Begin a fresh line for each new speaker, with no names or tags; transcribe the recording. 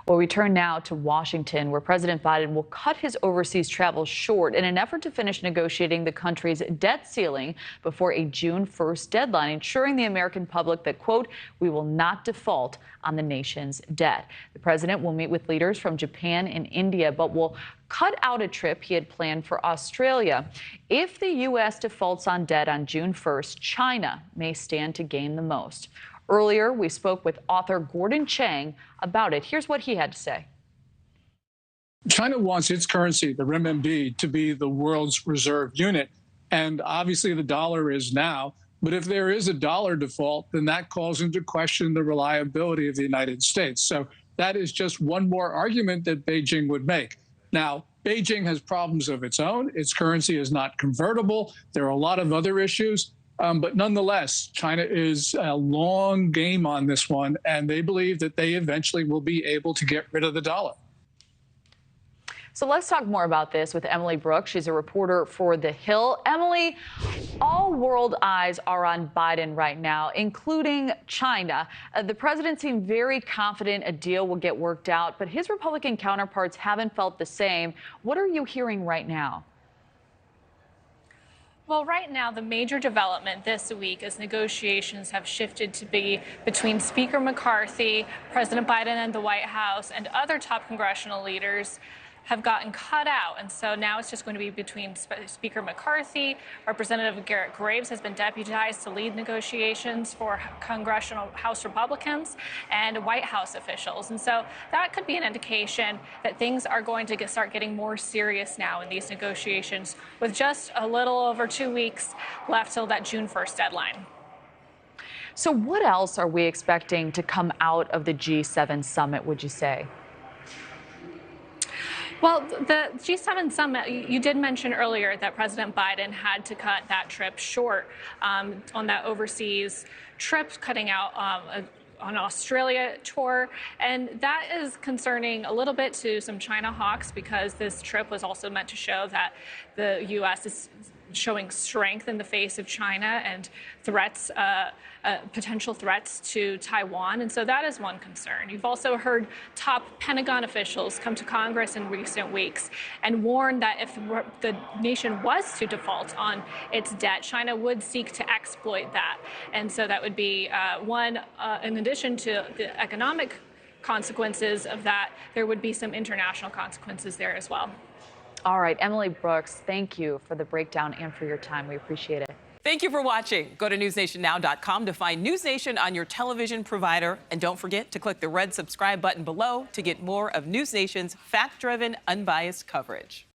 Well, we turn now to Washington, where President Biden will cut his overseas travel short in an effort to finish negotiating the country's debt ceiling before a June 1st deadline, ensuring the American public that, quote, we will not default on the nation's debt. The president will meet with leaders from Japan and India, but will cut out a trip he had planned for Australia. If the U.S. defaults on debt on June 1st, China may stand to gain the most. Earlier, we spoke with author Gordon Chang about it. Here's what he had to say.
China wants its currency, the renminbi, to be the world's reserve unit. And obviously the dollar is now. But if there is a dollar default, then that calls into question the reliability of the United States. So that is just one more argument that Beijing would make. Now, Beijing has problems of its own. Its currency is not convertible. There are a lot of other issues. But nonetheless, China is a long game on this one, and they believe that they eventually will be able to get rid of the dollar.
So let's talk more about this with Emily Brooks. She's a reporter for The Hill. Emily, all world eyes are on Biden right now, including China. The president seemed very confident a deal will get worked out, but his Republican counterparts haven't felt the same. What are you hearing right now?
Well, right now, the major development this week is negotiations have shifted to be between Speaker McCarthy, President Biden and the White House, and other top congressional leaders have gotten cut out. And so now it's just going to be between Speaker McCarthy. Representative Garrett Graves has been deputized to lead negotiations for congressional House Republicans and White House officials. And so that could be an indication that things are going to start getting more serious now in these negotiations, with just a little over 2 weeks left till that June 1st deadline.
So what else are we expecting to come out of the G7 summit, would you say?
Well, the G7 summit, you did mention earlier that President Biden had to cut that trip short on that overseas trip, cutting out an Australia tour. And that is concerning a little bit to some China hawks, because this trip was also meant to show that the U.S. is showing strength in the face of China and threats, potential threats to Taiwan. And so that is one concern. You've also heard top Pentagon officials come to Congress in recent weeks and warn that if the nation was to default on its debt, China would seek to exploit that. And so that would be one, in addition to the economic consequences of that, there would be some international consequences there as well.
All right, Emily Brooks, thank you for the breakdown and for your time. We appreciate it.
Thank you for watching. Go to newsnationnow.com to find NewsNation on your television provider. And don't forget to click the red subscribe button below to get more of NewsNation's fact-driven, unbiased coverage.